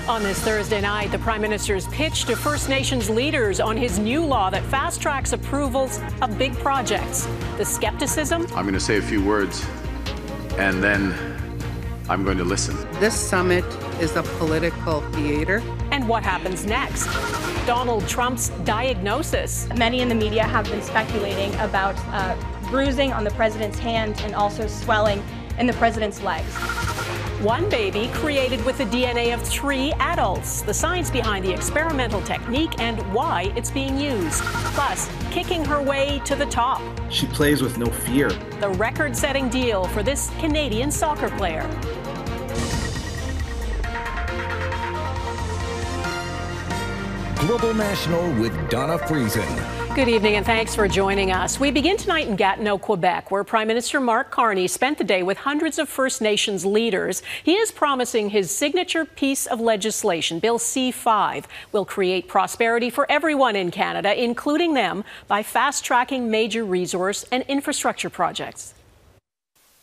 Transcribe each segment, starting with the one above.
On this Thursday night, the Prime Minister's pitch to First Nations leaders on his new law that fast-tracks approvals of big projects. The skepticism? I'm going to say a few words, and then I'm going to listen. This summit is a political theater. And what happens next? Donald Trump's diagnosis. Many in the media have been speculating about bruising on the president's hand and also swelling in the president's legs. One baby created with the DNA of 3 adults, the science behind the experimental technique and why it's being used. Plus, kicking her way to the top. She plays with no fear. The record-setting deal for this Canadian soccer player. Global National with Donna Friesen. Good evening and thanks for joining us. We begin tonight in Gatineau, Quebec, where Prime Minister Mark Carney spent the day with hundreds of First Nations leaders. He is promising his signature piece of legislation, Bill C-5, will create prosperity for everyone in Canada, including them, by fast-tracking major resource and infrastructure projects.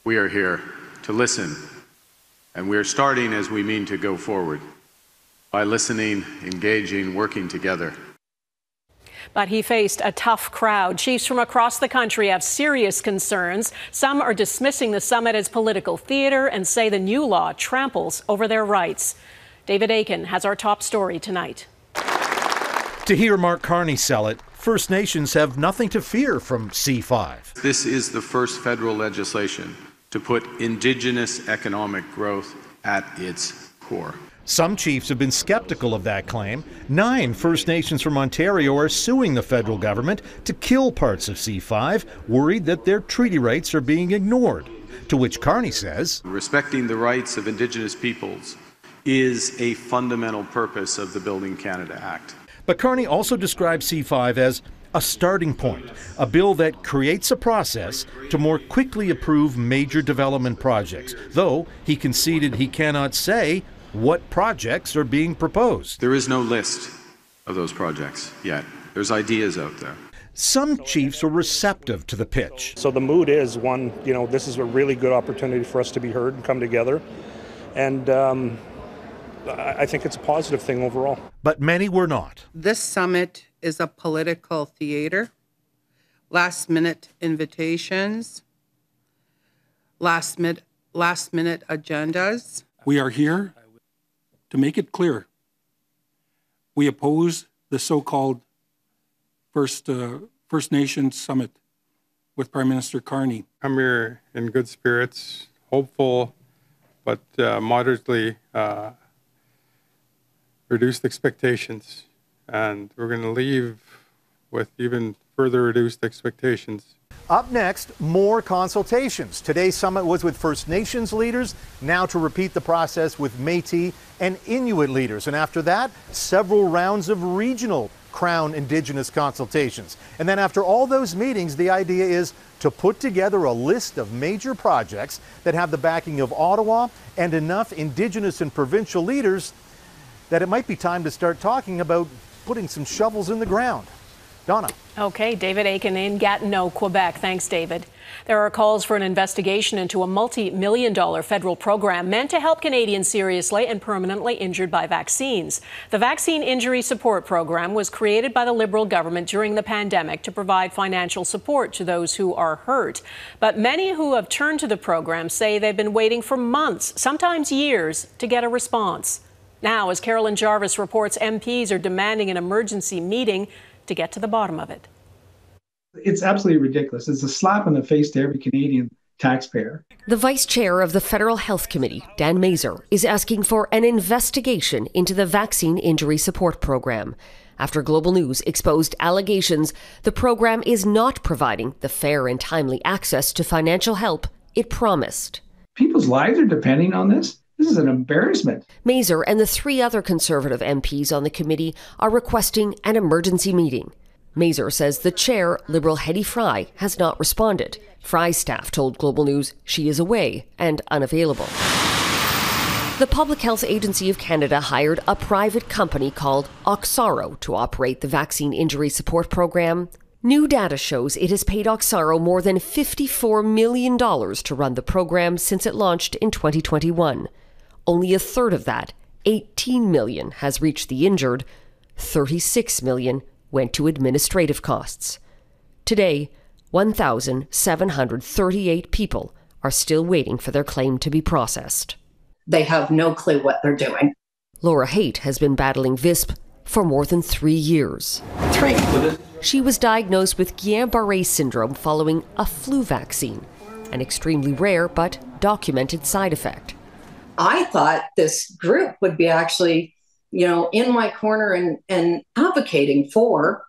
We are here to listen, and we are starting as we mean to go forward, by listening, engaging, working together. But he faced a tough crowd. Chiefs from across the country have serious concerns. Some are dismissing the summit as political theater and say the new law tramples over their rights. David Akin has our top story tonight. To hear Mark Carney sell it, First Nations have nothing to fear from C-5. This is the first federal legislation to put Indigenous economic growth at its core. Some chiefs have been skeptical of that claim. 9 First Nations from Ontario are suing the federal government to kill parts of C-5, worried that their treaty rights are being ignored. To which Carney says, respecting the rights of Indigenous peoples is a fundamental purpose of the Building Canada Act. But Carney also describes C-5 as a starting point, a bill that creates a process to more quickly approve major development projects, though he conceded he cannot say what projects are being proposed. There is no list of those projects yet. There's ideas out there. Some chiefs are receptive to the pitch. So the mood is one, this is a really good opportunity for us to be heard and come together. And I think it's a positive thing overall. But many were not. This summit is a political theater. Last-minute invitations, last-minute agendas. We are here to make it clear, we oppose the so-called First Nations Summit with Prime Minister Carney. I'm here in good spirits, hopeful, but moderately reduced expectations. And we're going to leave with even further reduced expectations. Up next, more consultations. Today's summit was with First Nations leaders, now to repeat the process with Métis and Inuit leaders. And after that, several rounds of regional Crown Indigenous consultations. And then after all those meetings, the idea is to put together a list of major projects that have the backing of Ottawa and enough Indigenous and provincial leaders that it might be time to start talking about putting some shovels in the ground. Donna. Okay, David Akin in Gatineau, Quebec. Thanks, David. There are calls for an investigation into a multi-million-dollar federal program meant to help Canadians seriously and permanently injured by vaccines. The Vaccine Injury Support Program was created by the Liberal government during the pandemic to provide financial support to those who are hurt. But many who have turned to the program say they've been waiting for months, sometimes years, to get a response. Now, as Carolyn Jarvis reports, MPs are demanding an emergency meeting to get to the bottom of it. It's absolutely ridiculous. It's a slap in the face to every Canadian taxpayer. The Vice Chair of the Federal Health Committee, Dan Mazur, is asking for an investigation into the Vaccine Injury Support Program. After Global News exposed allegations, the program is not providing the fair and timely access to financial help it promised. People's lives are depending on this. This is an embarrassment. Mazur and the 3 other Conservative MPs on the committee are requesting an emergency meeting. Mazur says the chair, Liberal Hedy Fry, has not responded. Fry's staff told Global News she is away and unavailable. The Public Health Agency of Canada hired a private company called Oxaro to operate the Vaccine Injury Support Program. New data shows it has paid Oxaro more than $54 million to run the program since it launched in 2021. Only a third of that $18 million has reached the injured, $36 million went to administrative costs. Today, 1,738 people are still waiting for their claim to be processed. They have no clue what they're doing. Laura Haight has been battling VISP for more than 3 years. She was diagnosed with Guillain-Barré syndrome following a flu vaccine, an extremely rare but documented side effect. I thought this group would be actually, in my corner and advocating for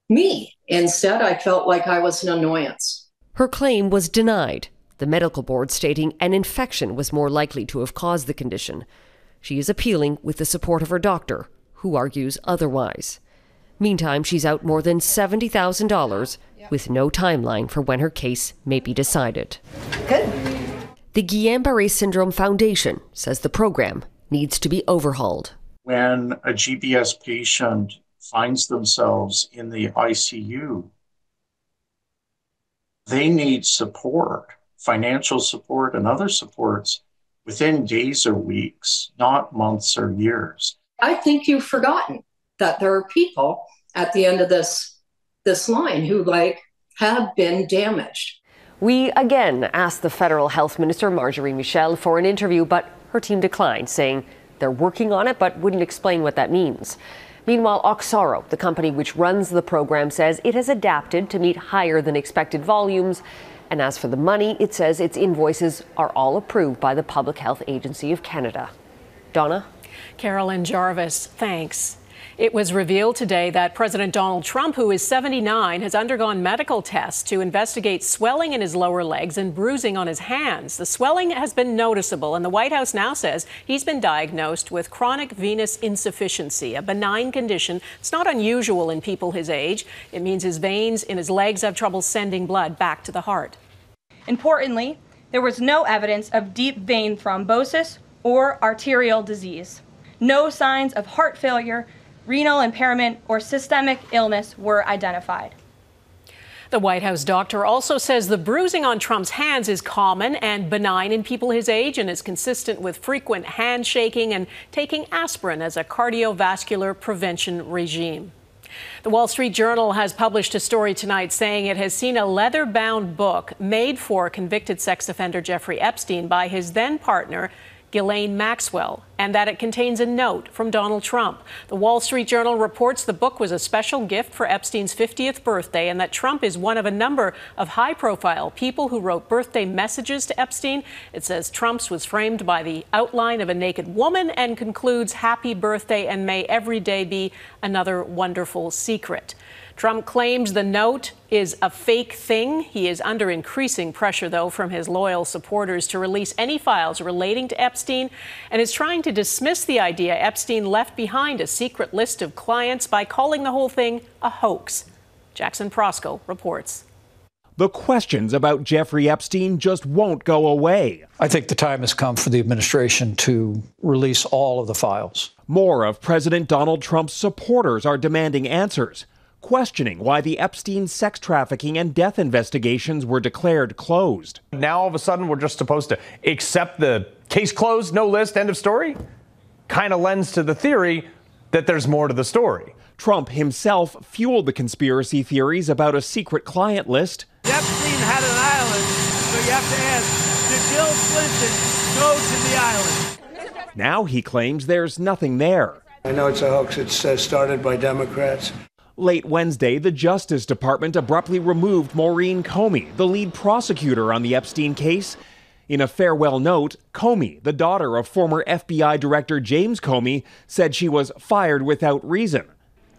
me. Instead, I felt like I was an annoyance. Her claim was denied, the medical board stating an infection was more likely to have caused the condition. She is appealing with the support of her doctor, who argues otherwise. Meantime, she's out more than $70,000 with no timeline for when her case may be decided. Good. The Guillain-Barré Syndrome Foundation says the program needs to be overhauled. When a GBS patient finds themselves in the ICU, they need support, financial support and other supports within days or weeks, not months or years. I think you've forgotten that there are people at the end of this line who have been damaged. We again asked the federal health minister, Marjorie Michel, for an interview, but her team declined, saying they're working on it but wouldn't explain what that means. Meanwhile, Oxaro, the company which runs the program, says it has adapted to meet higher than expected volumes. And as for the money, it says its invoices are all approved by the Public Health Agency of Canada. Donna? Carolyn Jarvis, thanks. It was revealed today that President Donald Trump, who is 79, has undergone medical tests to investigate swelling in his lower legs and bruising on his hands. The swelling has been noticeable, and the White House now says he's been diagnosed with chronic venous insufficiency, a benign condition. It's not unusual in people his age. It means his veins in his legs have trouble sending blood back to the heart. Importantly, there was no evidence of deep vein thrombosis or arterial disease. No signs of heart failure, renal impairment, or systemic illness were identified. The White House doctor also says the bruising on Trump's hands is common and benign in people his age and is consistent with frequent handshaking and taking aspirin as a cardiovascular prevention regime. The Wall Street Journal has published a story tonight saying it has seen a leather-bound book made for convicted sex offender Jeffrey Epstein by his then-partner, Ghislaine Maxwell, and that it contains a note from Donald Trump. The Wall Street Journal reports the book was a special gift for Epstein's 50th birthday and that Trump is one of a number of high-profile people who wrote birthday messages to Epstein. It says Trump's was framed by the outline of a naked woman and concludes, "Happy birthday and may every day be another wonderful secret." Trump claims the note is a fake thing. He is under increasing pressure, though, from his loyal supporters to release any files relating to Epstein and is trying to dismiss the idea Epstein left behind a secret list of clients by calling the whole thing a hoax. Jackson Proskow reports. The questions about Jeffrey Epstein just won't go away. I think the time has come for the administration to release all of the files. More of President Donald Trump's supporters are demanding answers, questioning why the Epstein sex trafficking and death investigations were declared closed. Now all of a sudden we're just supposed to accept the case closed, no list, end of story? Kind of lends to the theory that there's more to the story. Trump himself fueled the conspiracy theories about a secret client list. Epstein had an island, so you have to ask, did Bill Clinton go to the island? Now he claims there's nothing there. I know it's a hoax. It's started by Democrats. Late Wednesday, the Justice Department abruptly removed Maureen Comey, the lead prosecutor on the Epstein case. In a farewell note, Comey, the daughter of former FBI Director James Comey, said she was fired without reason.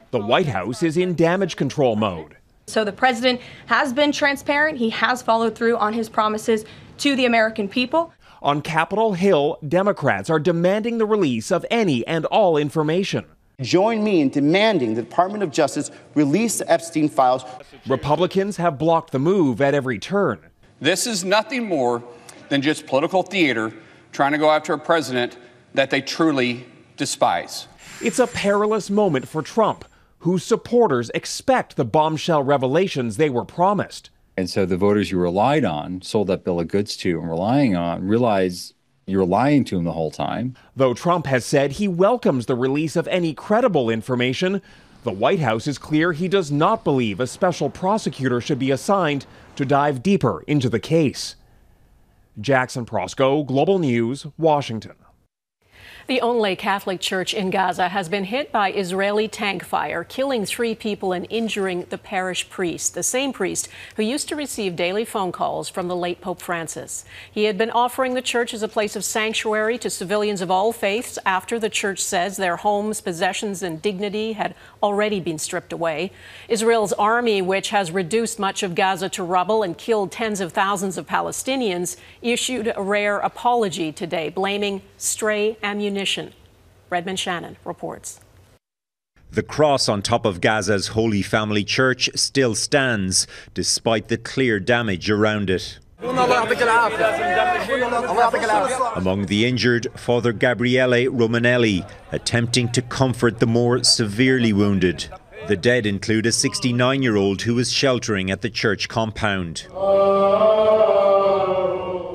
The White House is in damage control mode. So the president has been transparent. He has followed through on his promises to the American people. On Capitol Hill, Democrats are demanding the release of any and all information. Join me in demanding the Department of Justice release the Epstein files. Republicans have blocked the move at every turn. This is nothing more than just political theater trying to go after a president that they truly despise. It's a perilous moment for Trump, whose supporters expect the bombshell revelations they were promised. And so the voters you relied on, sold that bill of goods to and relying on, realize You're lying to him the whole time. Though Trump has said he welcomes the release of any credible information, the White House is clear he does not believe a special prosecutor should be assigned to dive deeper into the case. Jackson Proskow, Global News, Washington. The only Catholic church in Gaza has been hit by Israeli tank fire, killing 3 people and injuring the parish priest, the same priest who used to receive daily phone calls from the late Pope Francis. He had been offering the church as a place of sanctuary to civilians of all faiths after the church says their homes, possessions, and dignity had already been stripped away. Israel's army, which has reduced much of Gaza to rubble and killed tens of thousands of Palestinians, issued a rare apology today, blaming stray ammunition. Redmond Shannon reports. The cross on top of Gaza's Holy Family Church still stands, despite the clear damage around it. Among the injured, Father Gabriele Romanelli, attempting to comfort the more severely wounded. The dead include a 69-year-old who was sheltering at the church compound.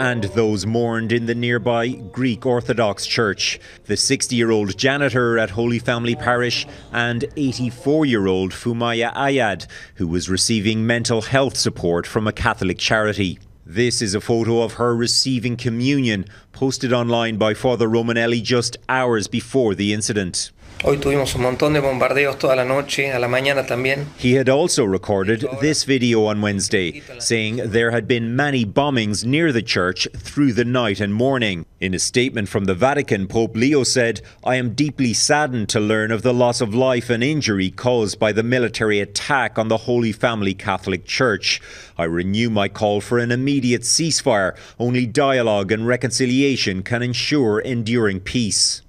And those mourned in the nearby Greek Orthodox Church, the 60-year-old janitor at Holy Family Parish and 84-year-old Fumaya Ayad, who was receiving mental health support from a Catholic charity. This is a photo of her receiving communion, posted online by Father Romanelli just hours before the incident. Hoy tuvimos un montón de bombardeos toda la noche, a la mañana también. He had also recorded this video on Wednesday, saying there had been many bombings near the church through the night and morning. In a statement from the Vatican, Pope Leo said, "I am deeply saddened to learn of the loss of life and injury caused by the military attack on the Holy Family Catholic Church. I renew my call for an immediate ceasefire. Only dialogue and reconciliation can ensure enduring peace."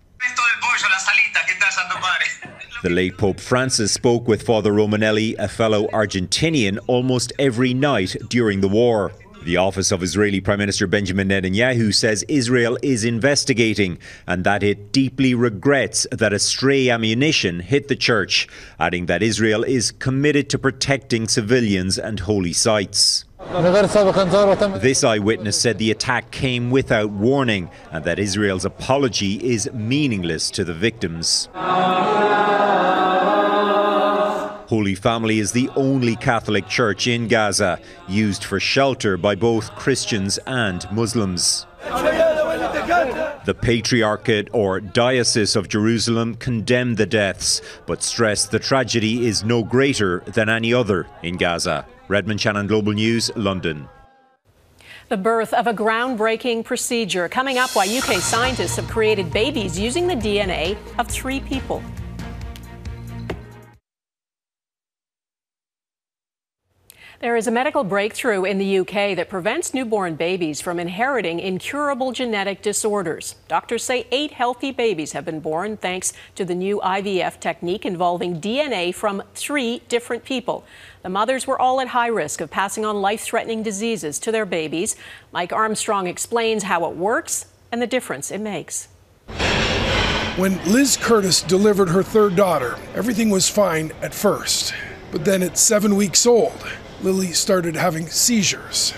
The late Pope Francis spoke with Father Romanelli, a fellow Argentinian, almost every night during the war. The office of Israeli Prime Minister Benjamin Netanyahu says Israel is investigating and that it deeply regrets that a stray ammunition hit the church, adding that Israel is committed to protecting civilians and holy sites. This eyewitness said the attack came without warning and that Israel's apology is meaningless to the victims. Holy Family is the only Catholic church in Gaza, used for shelter by both Christians and Muslims. The Patriarchate or Diocese of Jerusalem condemned the deaths, but stressed the tragedy is no greater than any other in Gaza. Redmond Shannon, Global News, London. The birth of a groundbreaking procedure coming up while UK scientists have created babies using the DNA of 3 people. There is a medical breakthrough in the UK that prevents newborn babies from inheriting incurable genetic disorders. Doctors say 8 healthy babies have been born thanks to the new IVF technique involving DNA from 3 different people. The mothers were all at high risk of passing on life-threatening diseases to their babies. Mike Armstrong explains how it works and the difference it makes. When Liz Curtis delivered her 3rd daughter, everything was fine at first. But then at 7 weeks old, Lily started having seizures.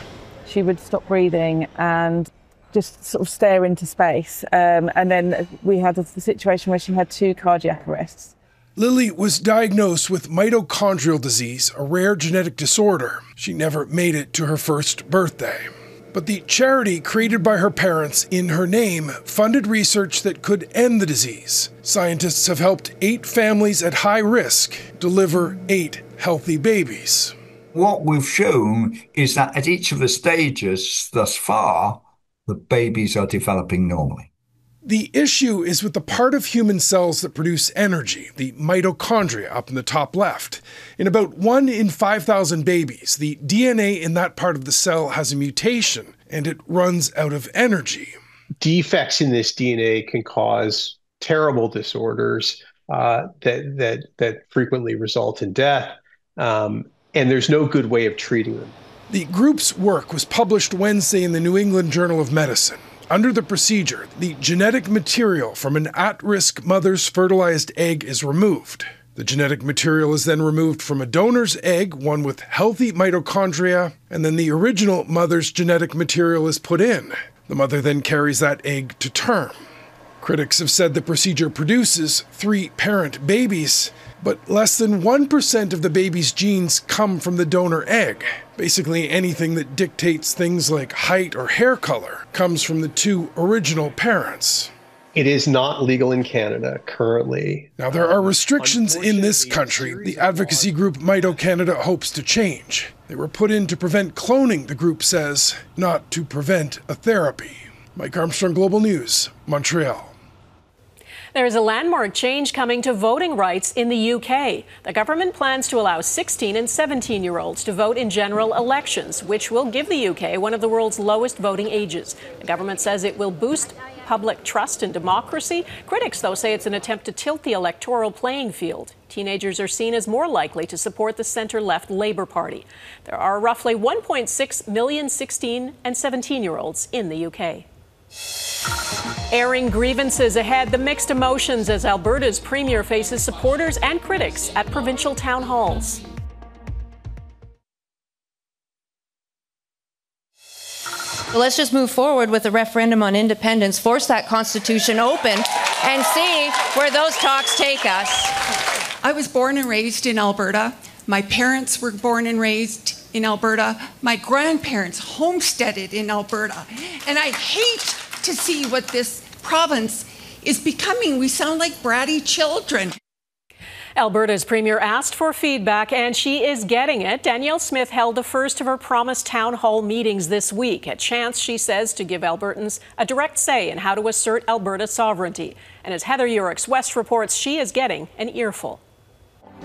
She would stop breathing and just sort of stare into space. And then we had the situation where she had 2 cardiac arrests. Lily was diagnosed with mitochondrial disease, a rare genetic disorder. She never made it to her 1st birthday. But the charity created by her parents in her name funded research that could end the disease. Scientists have helped 8 families at high risk deliver 8 healthy babies. What we've shown is that at each of the stages thus far, the babies are developing normally. The issue is with the part of human cells that produce energy, the mitochondria up in the top left. In about 1 in 5,000 babies, the DNA in that part of the cell has a mutation and it runs out of energy. Defects in this DNA can cause terrible disorders that frequently result in death. And there's no good way of treating them. The group's work was published Wednesday in the New England Journal of Medicine. Under the procedure, the genetic material from an at-risk mother's fertilized egg is removed. The genetic material is then removed from a donor's egg, one with healthy mitochondria, and then the original mother's genetic material is put in. The mother then carries that egg to term. Critics have said the procedure produces 3 parent babies, but less than 1% of the baby's genes come from the donor egg. Basically, anything that dictates things like height or hair color comes from the 2 original parents. It is not legal in Canada currently. Now, there are restrictions in this country the advocacy group Mito Canada hopes to change. They were put in to prevent cloning, the group says, not to prevent a therapy. Mike Armstrong, Global News, Montreal. There is a landmark change coming to voting rights in the UK. The government plans to allow 16 and 17-year-olds to vote in general elections, which will give the UK one of the world's lowest voting ages. The government says it will boost public trust in democracy. Critics, though, say it's an attempt to tilt the electoral playing field. Teenagers are seen as more likely to support the centre-left Labour Party. There are roughly 1.6 million 16 and 17-year-olds in the UK. Airing grievances ahead, the mixed emotions as Alberta's Premier faces supporters and critics at provincial town halls. Well, let's just move forward with a referendum on independence, force that Constitution open, and see where those talks take us. I was born and raised in Alberta. My parents were born and raised in Alberta. My grandparents homesteaded in Alberta. And I hate to see what this province is becoming. We sound like bratty children. Alberta's Premier asked for feedback, and she is getting it. Danielle Smith held the first of her promised town hall meetings this week, a chance, she says, to give Albertans a direct say in how to assert Alberta sovereignty. And as Heather Urichs West reports, she is getting an earful.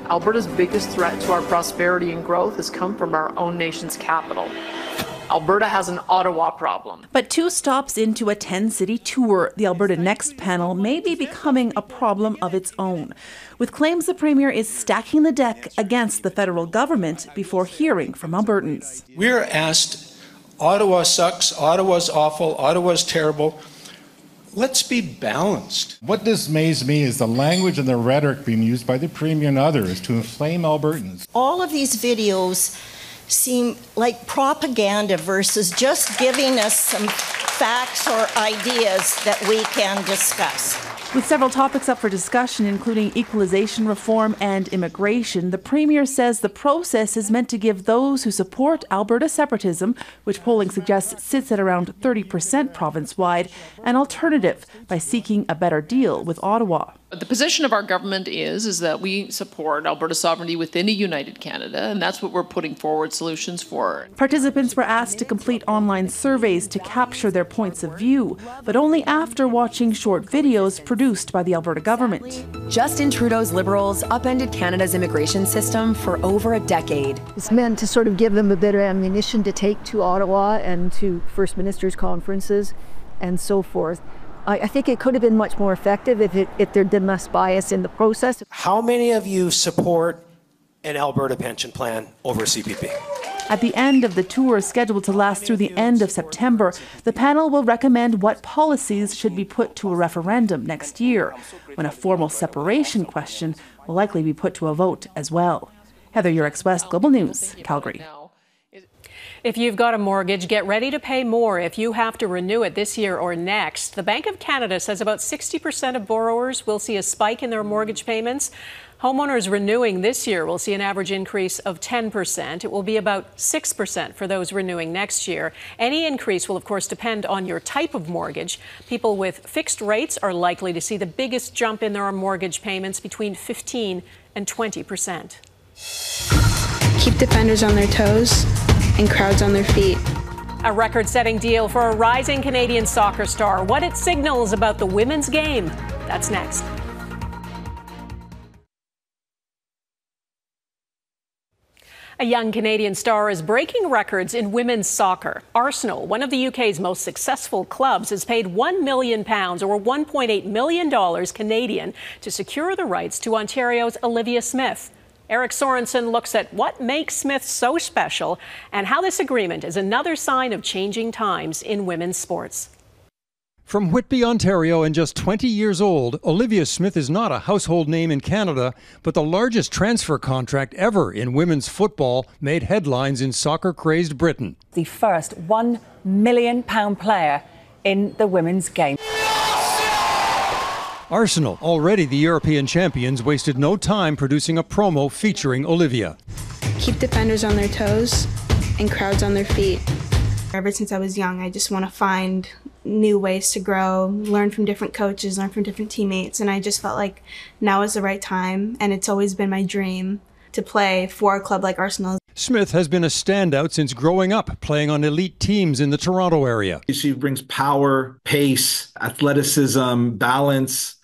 Alberta's biggest threat to our prosperity and growth has come from our own nation's capital. Alberta has an Ottawa problem. But 2 stops into a 10-city tour, the Alberta Next panel may be becoming a problem of its own, with claims the Premier is stacking the deck against the federal government before hearing from Albertans. We're asked, Ottawa sucks, Ottawa's awful, Ottawa's terrible. Let's be balanced. What dismays me is the language and the rhetoric being used by the Premier and others to inflame Albertans. All of these videos seem like propaganda versus just giving us some facts or ideas that we can discuss. With several topics up for discussion, including equalization reform and immigration, the Premier says the process is meant to give those who support Alberta separatism, which polling suggests sits at around 30% province-wide, an alternative by seeking a better deal with Ottawa. The position of our government is that we support Alberta sovereignty within a united Canada, and that's what we're putting forward solutions for. Participants were asked to complete online surveys to capture their points of view, but only after watching short videos produced by the Alberta government. Justin Trudeau's Liberals upended Canada's immigration system for over a decade. It's meant to sort of give them a bit of ammunition to take to Ottawa and to First Ministers' conferences and so forth. I think it could have been much more effective if there'd been less bias in the process. How many of you support an Alberta pension plan over CPP? At the end of the tour, scheduled to last through the end of September, the panel will recommend what policies should be put to a referendum next year, when a formal separation question will likely be put to a vote as well. Heather Urichs West, Global News, Calgary. If you've got a mortgage, get ready to pay more if you have to renew it this year or next. The Bank of Canada says about 60% of borrowers will see a spike in their mortgage payments. Homeowners renewing this year will see an average increase of 10%. It will be about 6% for those renewing next year. Any increase will, of course, depend on your type of mortgage. People with fixed rates are likely to see the biggest jump in their mortgage payments, between 15% and 20%. Keep defenders on their toes and crowds on their feet. A record-setting deal for a rising Canadian soccer star. What it signals about the women's game. That's next. A young Canadian star is breaking records in women's soccer. Arsenal, one of the UK's most successful clubs, has paid £1 million, or $1.8 million Canadian, to secure the rights to Ontario's Olivia Smith. Eric Sorensen looks at what makes Smith so special and how this agreement is another sign of changing times in women's sports. From Whitby, Ontario, and just 20 years old, Olivia Smith is not a household name in Canada, but the largest transfer contract ever in women's football made headlines in soccer-crazed Britain. The first £1 million player in the women's game. Arsenal, already the European champions, wasted no time producing a promo featuring Olivia. Keep defenders on their toes and crowds on their feet. Ever since I was young, I just want to find new ways to grow, learn from different coaches, learn from different teammates, and I just felt like now is the right time, and it's always been my dream to play for a club like Arsenal. Smith has been a standout since growing up, playing on elite teams in the Toronto area. She brings power, pace, athleticism, balance,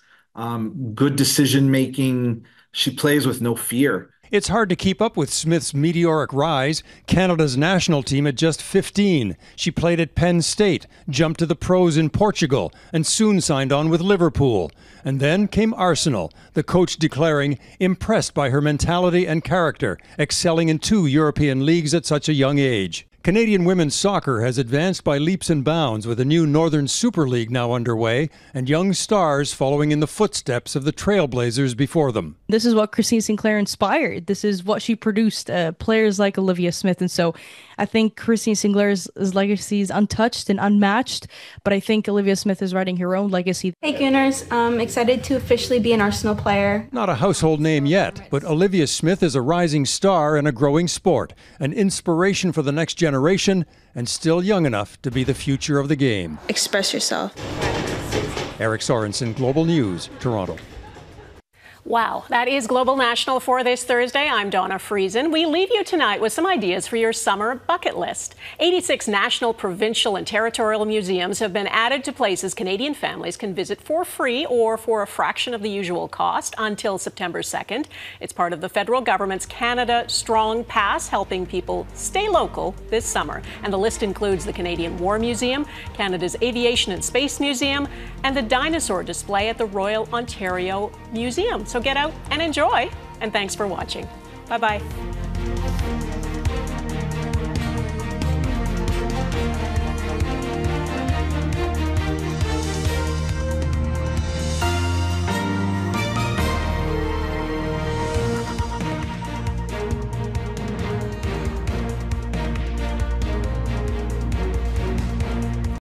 good decision-making. She plays with no fear. It's hard to keep up with Smith's meteoric rise. Canada's national team at just 15. She played at Penn State, jumped to the pros in Portugal, and soon signed on with Liverpool. And then came Arsenal, the coach declaring impressed by her mentality and character, excelling in 2 European leagues at such a young age. Canadian women's soccer has advanced by leaps and bounds with a new Northern Super League now underway and young stars following in the footsteps of the trailblazers before them. This is what Christine Sinclair inspired. This is what she produced, players like Olivia Smith. And so I think Christine Sinclair's legacy is untouched and unmatched, but I think Olivia Smith is writing her own legacy. Hey Gooners, I'm excited to officially be an Arsenal player. Not a household name yet, but Olivia Smith is a rising star in a growing sport, an inspiration for the next generation, and still young enough to be the future of the game. Express yourself. Eric Sorensen, Global News, Toronto. Wow, that is Global National for this Thursday. I'm Donna Friesen. We leave you tonight with some ideas for your summer bucket list. 86 national, provincial, and territorial museums have been added to places Canadian families can visit for free or for a fraction of the usual cost until September 2nd. It's part of the federal government's Canada Strong Pass, helping people stay local this summer. And the list includes the Canadian War Museum, Canada's Aviation and Space Museum, and the dinosaur display at the Royal Ontario Museum. So get out and enjoy, and thanks for watching. Bye-bye.